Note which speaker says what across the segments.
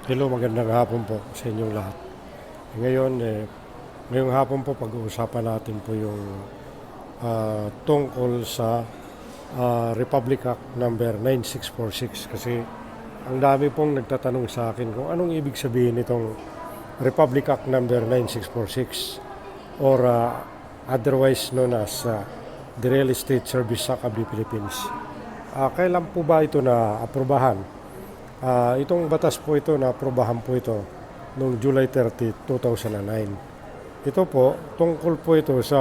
Speaker 1: Hello, magandang hapon po sa inyong lahat. Ngayon, ngayong hapon po pag-uusapan natin po yung tungkol sa Republic Act number 9646 kasi ang dami pong nagtatanong sa akin kung anong ibig sabihin nitong Republic Act number 9646 or otherwise known as the Real Estate Service Act of the Philippines. Kailan po ba ito na aprobahan? Itong batas po ito na aprobahan po ito noong July 30, 2009. Ito po, tungkol po ito sa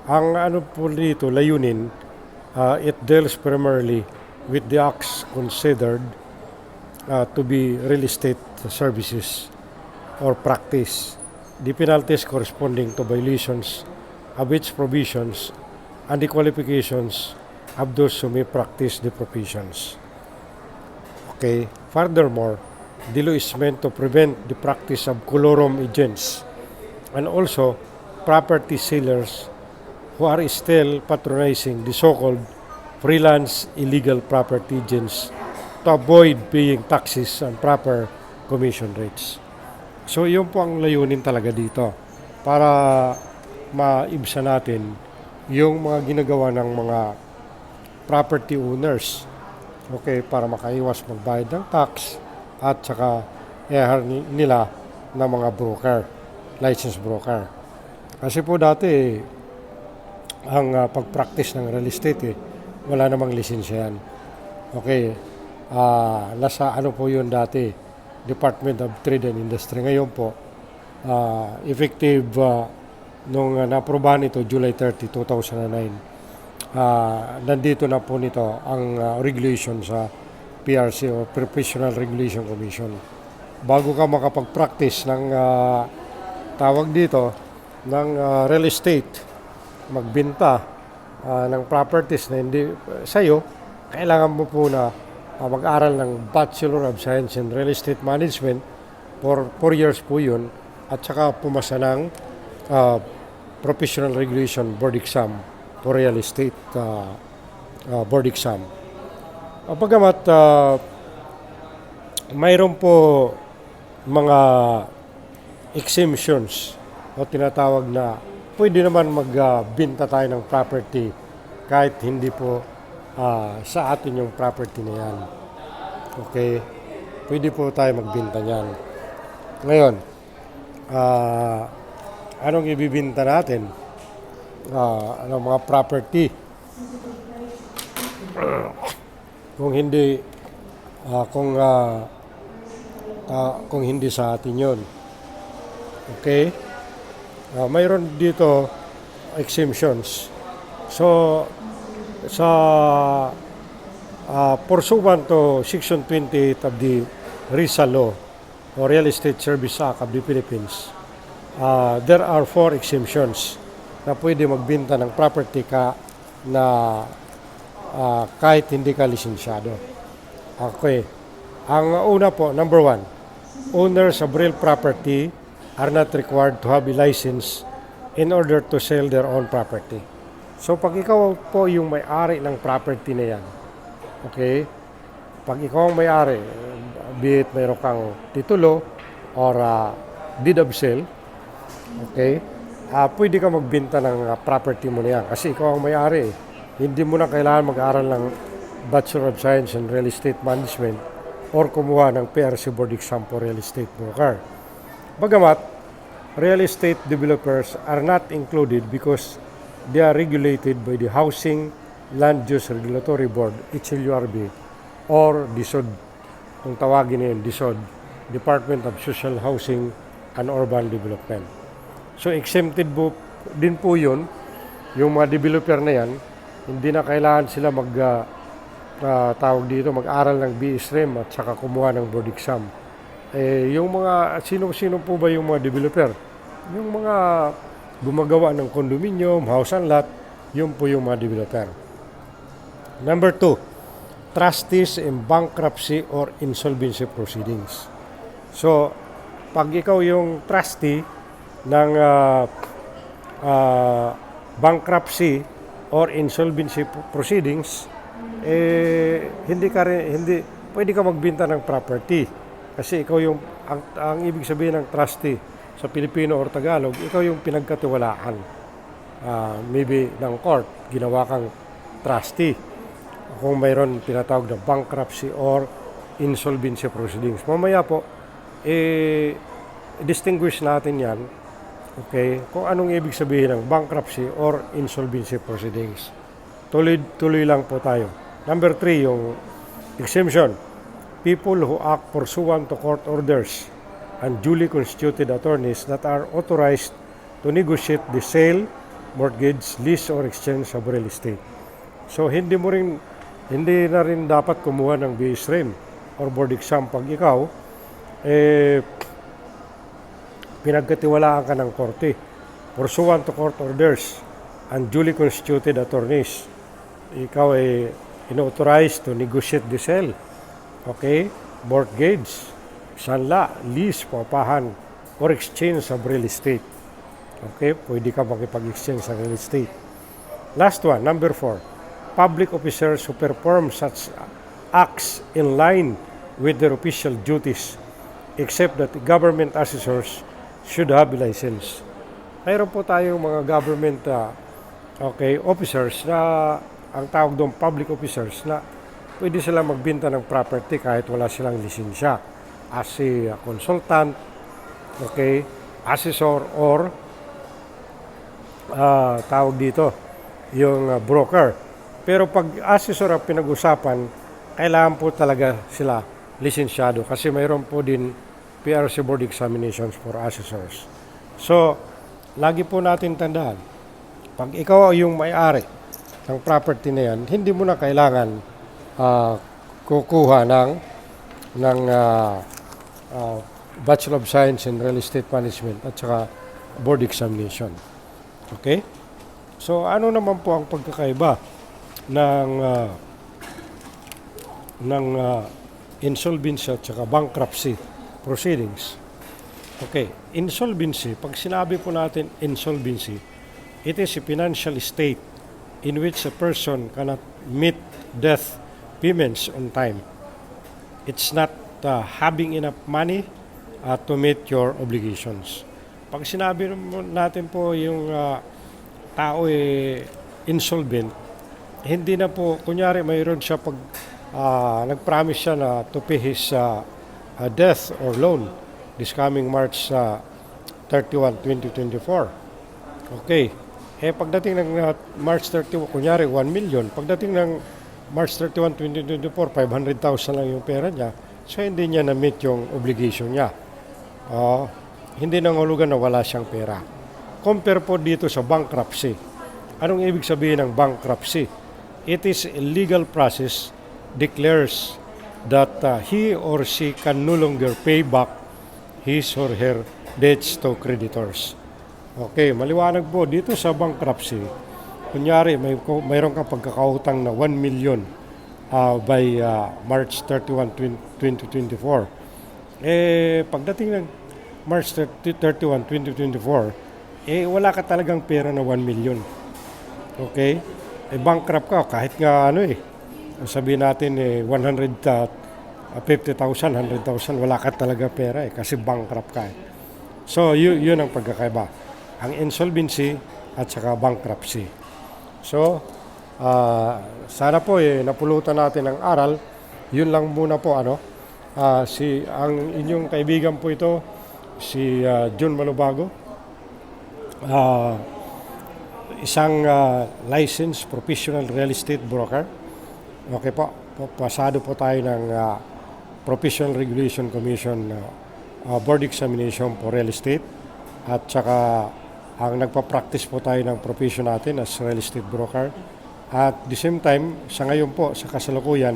Speaker 1: ang ano po dito, layunin, it deals primarily with the acts considered to be real estate services or practice, the penalties corresponding to violations of its provisions and the qualifications of those who may practice the professions. Okay. Furthermore, the law is meant to prevent the practice of colorum agents and also property sellers who are still patronizing the so-called freelance illegal property agents to avoid paying taxes and proper commission rates. So, yun po ang layunin talaga dito para maibsan natin yung mga ginagawa ng mga property owners. Okay, para makaiwas magbayad ng tax at saka nila ng mga broker, licensed broker. Kasi po dati ang pag-practice ng real estate wala namang lisensya yan. Okay, nasa ano po yun dati, Department of Trade and Industry. Ngayon po, effective nung na-aprobahan ito July 30, 2009. Nandito na po nito ang regulation sa PRC o Professional Regulation Commission. Bago ka makapag-practice ng tawag dito ng real estate, magbenta ng properties na hindi sa'yo, kailangan mo po na mag-aral ng Bachelor of Science in Real Estate Management for 4 years po yun, at saka pumasa ng Professional Regulation Board Exam for real estate board exam. Pagamat mayroon po mga exemptions o tinatawag na pwede naman magbenta tayo ng property kahit hindi po sa atin yung property na yan. Okay? Pwede po tayo magbenta niyan. Ngayon, anong ibibenta natin? Mga property kung hindi kung hindi sa atin yon. Okay, mayroon dito exemptions. So sa pursuant to section 28 of the RESA law or Real Estate Service Act of the Philippines, there are 4 exemptions na pwede magbenta ng property ka na kahit hindi ka lisensyado. Okay. Ang una po, number 1, owners of real property are not required to have a license in order to sell their own property. So, pag ikaw po yung may-ari ng property na yan, okay, pag ikaw ang may-ari, be it mayroon kang titulo or deed of sale, okay, pwede ka magbenta ng property mo na yan kasi ikaw ang may-ari. Hindi mo na kailangan mag-aral ng Bachelor of Science in Real Estate Management or kumuha ng PRC Board Exam for Real Estate Broker. Bagamat, real estate developers are not included because they are regulated by the Housing Land Use Regulatory Board, HLURB, or DSOD. Kung tawagin na yun, DSOD, Department of Social Housing and Urban Development. So, exempted din po yun, yung mga developer na yan, hindi na kailangan sila mag-aral ng BSREM at saka kumuha ng board exam. Yung mga, sino po ba yung mga developer? Yung mga gumagawa ng condominium, house and lot, yun po yung mga developer. Number 2, trustees in bankruptcy or insolvency proceedings. So, pag ikaw yung trustee ng bankruptcy or insolvency proceedings, hindi pwede ka magbenta ng property. Kasi ikaw yung, ang ibig sabihin ng trustee sa Pilipino or Tagalog, ikaw yung pinagkatiwalaan. Maybe ng court, ginawa kang trustee. Kung mayroon tinatawag na bankruptcy or insolvency proceedings. Mamaya po, distinguish natin yan, okay, kung anong ibig sabihin ng bankruptcy or insolvency proceedings. Tuloy lang po tayo. Number 3, yung exemption. People who act pursuant to court orders and duly constituted attorneys that are authorized to negotiate the sale, mortgage, lease, or exchange of real estate. So, hindi na rin dapat kumuha ng BS REM or board exam pag ikaw, pinagkatiwalaan ka ng korte. Pursuant to court orders and duly constituted attorneys. Ikaw ay inauthorized to negotiate the sale. Okay? Mortgage, sanla, lease, papahan, or exchange of real estate. Okay? Pwede ka makipag-exchange sa real estate. Last one, number 4. Public officers who perform such acts in line with their official duties, except that the government assessors should have a license. Mayroon po tayong mga government officers na ang tawag doon public officers na pwede sila magbenta ng property kahit wala silang lisensya as a consultant, okay, assessor or tawag dito yung broker. Pero pag assessor ang pinag-usapan, kailangan po talaga sila lisensyado kasi mayroon po din PRC board examinations for assessors. So, lagi po natin tandaan, pag ikaw yung may-ari ng property na yan, hindi mo na kailangan kukuha ng Bachelor of Science in Real Estate Management at saka board examination. Okay? So, ano naman po ang pagkakaiba ng insolvency at saka bankruptcy proceedings? Okay, insolvency, pag sinabi po natin insolvency, it is a financial state in which a person cannot meet debt payments on time. It's not having enough money to meet your obligations. Pag sinabi natin po yung tao insolvent, hindi na po, kunyari mayroon siya pag nag-promise siya na to pay his debt or loan this coming March 31, 2024. Okay. Pagdating ng March 31, kunyari 1 million, pagdating ng March 31, 2024, 500,000 lang yung pera niya, so hindi niya na-meet yung obligation niya. Hindi nangulugan na wala siyang pera. Compare po dito sa bankruptcy. Anong ibig sabihin ng bankruptcy? It is a legal process declares that he or she can no longer pay back his or her debts to creditors. Okay, maliwanag po dito sa bankruptcy. Kunyari, mayroon kang pagkakautang na 1 million by March 31, 2024. Pagdating ng March 31, 2024, wala ka talagang pera na 1 million. Okay? Bankrupt ka, kahit nga sabihin natin 150,000, 100,000, wala ka talaga pera kasi bankrupt ka. So, yun ang pagkakaiba. Ang insolvency at saka bankruptcy. So, sana po napulutan natin ang aral. Yun lang muna po ang inyong kaibigan po ito, si John Malubago. Isang licensed professional real estate broker. Okay po, pasado po tayo ng Professional Regulation Commission board examination for real estate at saka ang nagpa-practice po tayo ng profession natin as real estate broker. At the same time, sa ngayon po, sa kasalukuyan,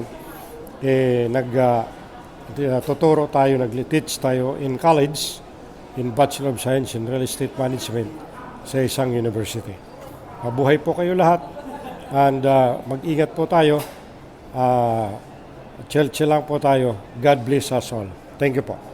Speaker 1: nagtuturo tayo, nag-teach tayo in college in Bachelor of Science in Real Estate Management sa isang university. Mabuhay po kayo lahat and mag-ingat po tayo. Chill lang po tayo. God bless us all. Thank you po.